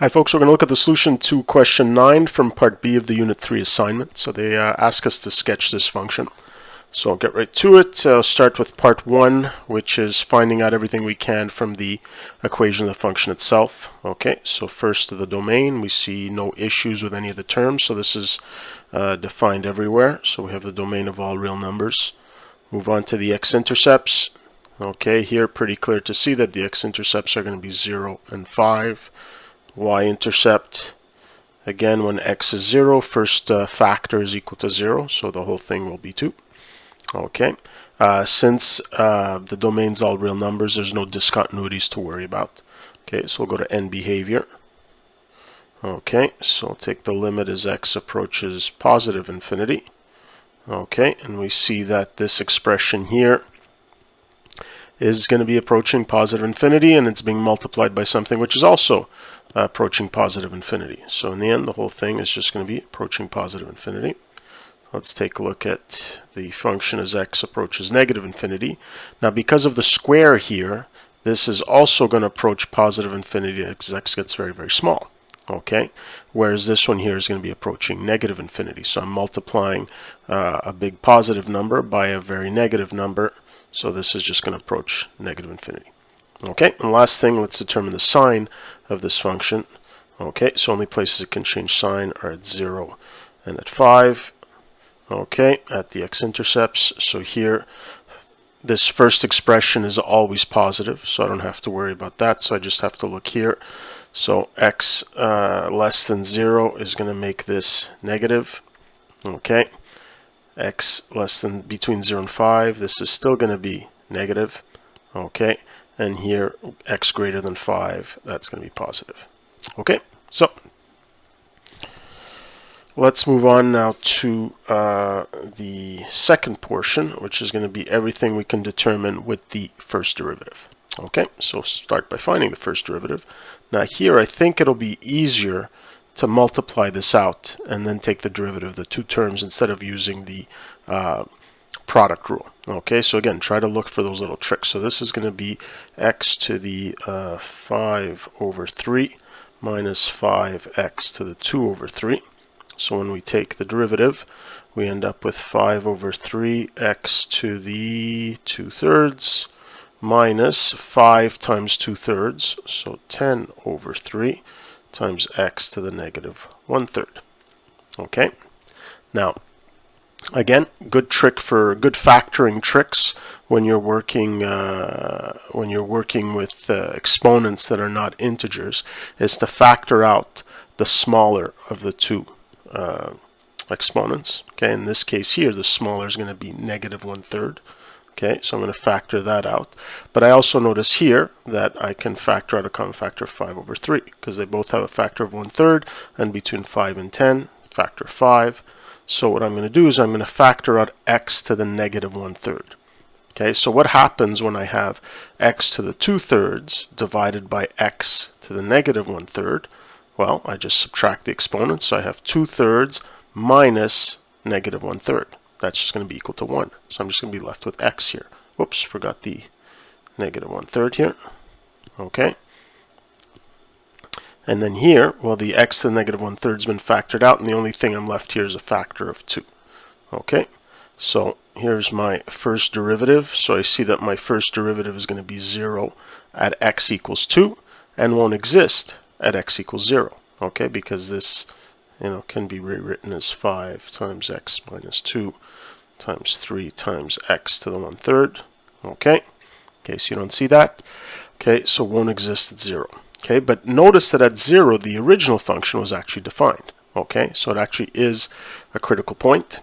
Hi folks, we're going to look at the solution to question 9 from part B of the Unit 3 assignment. So they ask us to sketch this function. So I'll get right to it. I'll start with part 1, which is finding out everything we can from the equation of the function itself. Okay, so first to the domain, we see no issues with any of the terms. So this is defined everywhere. So we have the domain of all real numbers. Move on to the x-intercepts. Okay, here pretty clear to see that the x-intercepts are going to be 0 and 5. Y-intercept, again, when x is 0, first factor is equal to 0, so the whole thing will be 2. Okay, since the domain's all real numbers, there's no discontinuities to worry about. Okay, so we'll go to end behavior. Okay, so we'll take the limit as x approaches positive infinity. Okay, and we see that this expression here is going to be approaching positive infinity, and it's being multiplied by something which is also approaching positive infinity. So in the end, the whole thing is just going to be approaching positive infinity. Let's take a look at the function as x approaches negative infinity. Now, because of the square here, this is also going to approach positive infinity as x gets very, very small. Okay, whereas this one here is going to be approaching negative infinity. So I'm multiplying a big positive number by a very negative number. So this is just going to approach negative infinity. Okay, and last thing, let's determine the sign of this function. Okay, so only places it can change sign are at 0 and at 5. Okay, at the x-intercepts. So here, this first expression is always positive, so I don't have to worry about that. So I just have to look here. So x less than 0 is going to make this negative. Okay, x less than between 0 and 5, this is still going to be negative. Okay, and here x greater than 5, that's going to be positive. Okay, so let's move on now to the second portion, which is going to be everything we can determine with the first derivative. Okay, so start by finding the first derivative. Now here I think it'll be easier to multiply this out and then take the derivative of the two terms instead of using the product rule. Okay, so again, try to look for those little tricks. So this is going to be x to the 5 over 3 minus 5x to the 2 over 3. So when we take the derivative, we end up with 5 over 3x to the 2/3 minus 5 times 2/3, so 10 over 3 times x to the negative 1/3. Okay, now again, good factoring tricks when you're working with exponents that are not integers is to factor out the smaller of the two exponents. Okay, in this case here, the smaller is going to be negative 1/3. Okay, so I'm going to factor that out. But I also notice here that I can factor out a common factor of 5 over 3 because they both have a factor of 1/3, and between 5 and 10, factor 5. So what I'm going to do is I'm going to factor out x to the negative 1/3. Okay, so what happens when I have x to the 2/3 divided by x to the negative 1/3? Well, I just subtract the exponents, so I have 2/3 minus negative 1/3. That's just going to be equal to 1. So I'm just going to be left with x here. Whoops, forgot the negative 1/3 here. Okay. And then here, well, the x to the negative 1/3 has been factored out, and the only thing I'm left here is a factor of 2. Okay, so here's my first derivative. So I see that my first derivative is going to be 0 at x equals 2 and won't exist at x equals 0. Okay, because this can be rewritten as 5 times x minus 2 times 3 times x to the 1/3. Okay, in case you don't see that. Okay, so won't exist at 0. Okay, but notice that at 0, the original function was actually defined. Okay, so it actually is a critical point.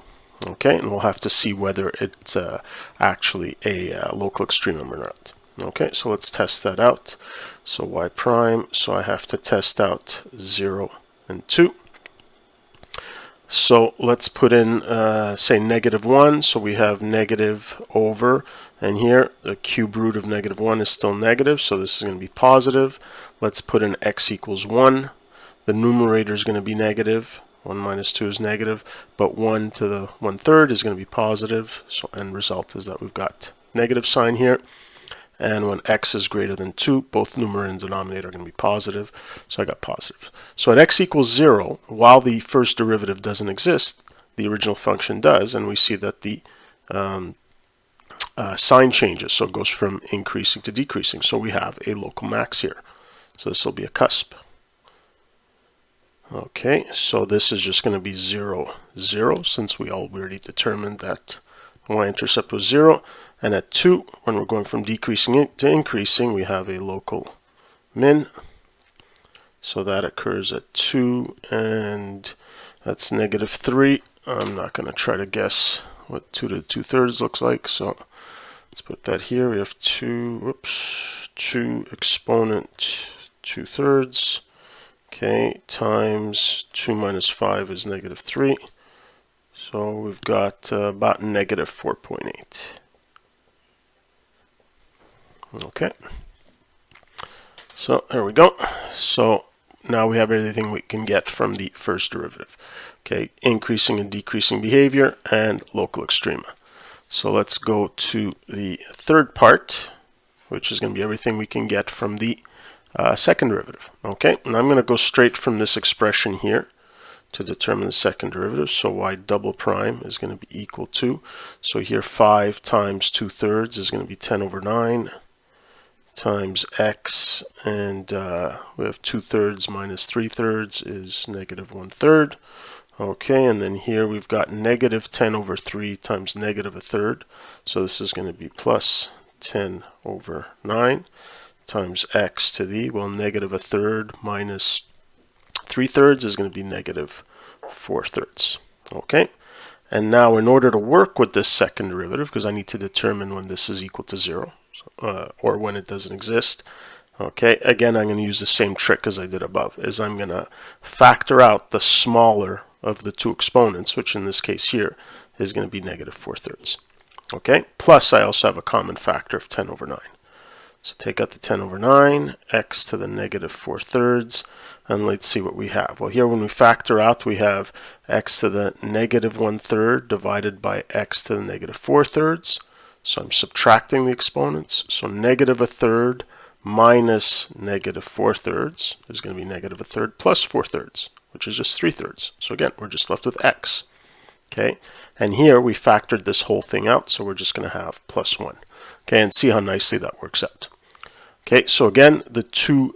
Okay, and we'll have to see whether it's actually a local extremum or not. Okay, so let's test that out. So y prime, so I have to test out 0 and 2. So let's put in, say, negative 1. So we have negative over, and here the cube root of negative 1 is still negative, so this is going to be positive. Let's put in x equals 1. The numerator is going to be negative. 1 minus 2 is negative, but 1 to the 1/3 is going to be positive. So end result is that we've got negative sign here. And when x is greater than 2, both numerator and denominator are going to be positive. So I got positive. So at x equals 0, while the first derivative doesn't exist, the original function does. And we see that the sign changes. So it goes from increasing to decreasing. So we have a local max here. So this will be a cusp. Okay, so this is just going to be 0, 0, since we already determined that y-intercept was 0. And at 2, when we're going from decreasing to increasing, we have a local min. So that occurs at 2, and that's negative 3. I'm not going to try to guess what 2 to the 2/3 looks like. So let's put that here. We have 2 exponent 2/3. Okay, times 2 minus 5 is negative 3. So we've got about negative 4.8. Okay, so there we go. So now we have everything we can get from the first derivative. Okay, increasing and decreasing behavior and local extrema. So let's go to the third part, which is going to be everything we can get from the second derivative. Okay, and I'm going to go straight from this expression here to determine the second derivative. So y double prime is going to be equal to, so here 5 times 2/3 is going to be 10 over 9 times x, and we have 2/3 minus 3/3 is negative 1/3. Okay, and then here we've got negative 10 over 3 times negative 1/3. So this is going to be plus 10 over 9 times x to the, well, negative 1/3 minus 3/3 is going to be negative 4/3. Okay, and now in order to work with this second derivative, because I need to determine when this is equal to 0, or when it doesn't exist. Okay, again, I'm going to use the same trick as I did above, is I'm going to factor out the smaller of the two exponents, which in this case here is going to be negative 4/3. Okay, plus I also have a common factor of 10 over 9. So take out the 10 over 9, x to the negative 4/3, and let's see what we have. Well, here when we factor out, we have x to the negative 1/3 divided by x to the negative 4/3. So I'm subtracting the exponents. So negative 1/3 minus negative 4/3 is going to be negative 1/3 plus 4/3, which is just 3/3. So again, we're just left with x. Okay, and here we factored this whole thing out, so we're just going to have plus 1. Okay, and see how nicely that works out. Okay, so again, the two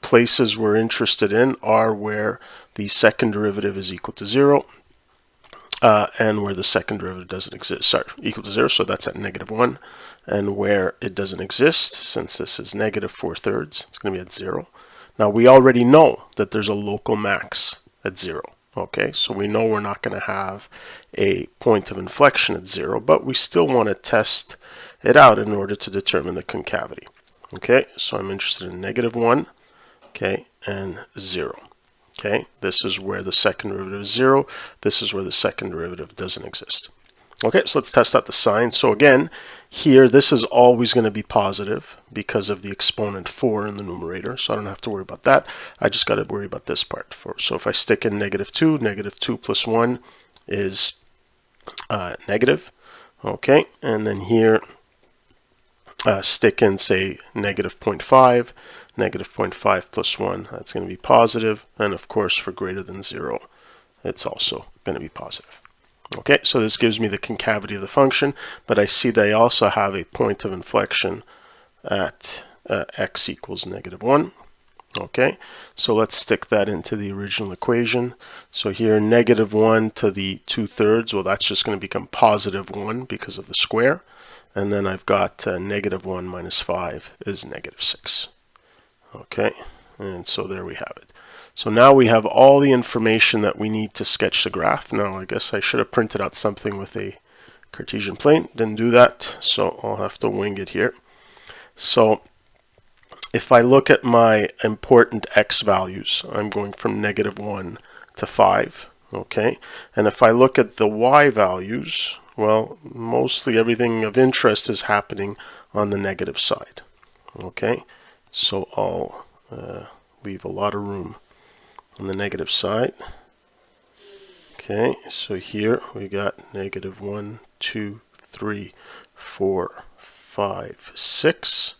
places we're interested in are where the second derivative is equal to 0 and where the second derivative doesn't exist. Sorry, equal to 0, so that's at negative 1. And where it doesn't exist, since this is negative 4/3, it's going to be at 0. Now, we already know that there's a local max at 0. Okay, so we know we're not going to have a point of inflection at 0, but we still want to test it out in order to determine the concavity. Okay, so I'm interested in negative 1, okay, and 0. Okay, this is where the second derivative is 0. This is where the second derivative doesn't exist. Okay, so let's test out the sign. So again, here this is always going to be positive because of the exponent 4 in the numerator. So I don't have to worry about that. I just got to worry about this part. So if I stick in negative 2 plus 1 is negative. Okay, and then here stick in, say, negative 0.5. Negative 0.5 plus 1, that's going to be positive. And of course, for greater than 0, it's also going to be positive. Okay, so this gives me the concavity of the function, but I see they also have a point of inflection at x equals negative 1. Okay, so let's stick that into the original equation. So here, negative 1 to the 2/3, well, that's just going to become positive 1 because of the square. And then I've got negative 1 minus 5 is negative 6. Okay, and so there we have it. So now we have all the information that we need to sketch the graph. Now, I guess I should have printed out something with a Cartesian plane. Didn't do that, so I'll have to wing it here. So if I look at my important x values, I'm going from negative 1 to 5. Okay, and if I look at the y values, well, mostly everything of interest is happening on the negative side. Okay, so I'll leave a lot of room on the negative side. Okay, so here we got negative 1, 2, 3, 4, 5, 6.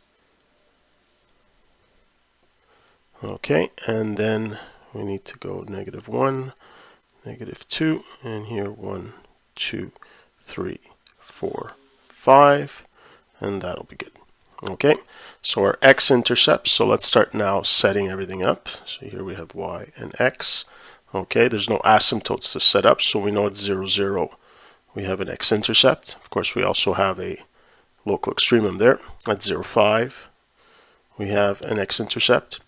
Okay, and then we need to go -1, -2, and here 1, 2, 3, 4, 5, and that'll be good. Okay, so our x-intercepts, so let's start now setting everything up. So here we have y and x. Okay, there's no asymptotes to set up, so we know it's 0, 0. We have an x-intercept. Of course, we also have a local extremum there at 0, 5. We have an x-intercept.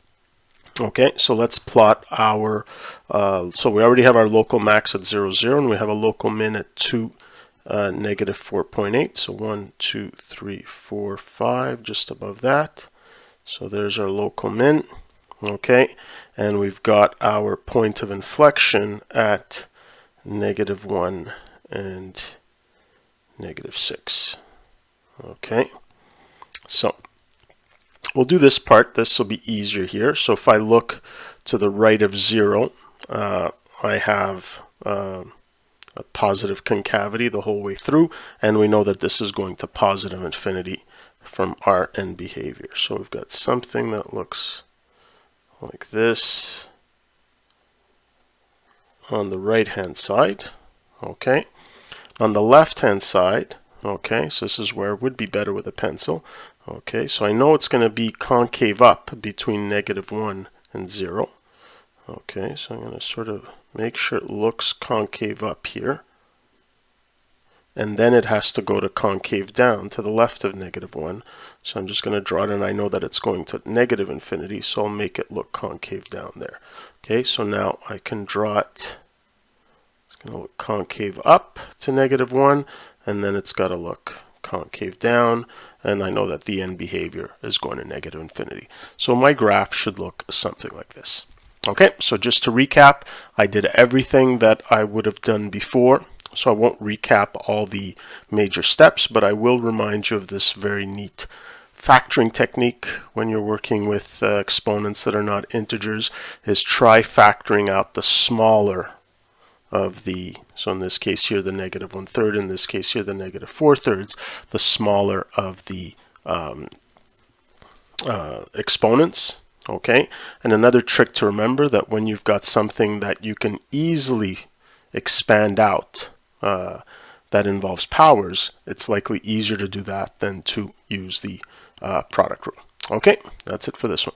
Okay, so let's plot our, so we already have our local max at 0, 0, and we have a local min at 2, -4.8. So 1, 2, 3, 4, 5, just above that. So there's our local min. Okay, and we've got our point of inflection at -1 and -6. Okay, so we'll do this part. This will be easier here. So if I look to the right of 0, I have a positive concavity the whole way through, and we know that this is going to positive infinity from our end behavior. So we've got something that looks like this on the right hand side. Okay, on the left hand side, okay, so this is where it would be better with a pencil. Okay, so I know it's going to be concave up between -1 and 0. Okay, so I'm going to sort of make sure it looks concave up here. And then it has to go to concave down to the left of -1. So I'm just going to draw it, and I know that it's going to negative infinity, so I'll make it look concave down there. Okay, so now I can draw it. It's going to look concave up to -1, and then it's got to look concave down, and I know that the end behavior is going to negative infinity. So my graph should look something like this. Okay, so just to recap, I did everything that I would have done before, so I won't recap all the major steps, but I will remind you of this very neat factoring technique when you're working with exponents that are not integers, is try factoring out the smaller of the, so in this case here the -1/3, in this case here the -4/3, the smaller of the exponents. Okay, and another trick to remember, that when you've got something that you can easily expand out that involves powers, it's likely easier to do that than to use the product rule. Okay, that's it for this one.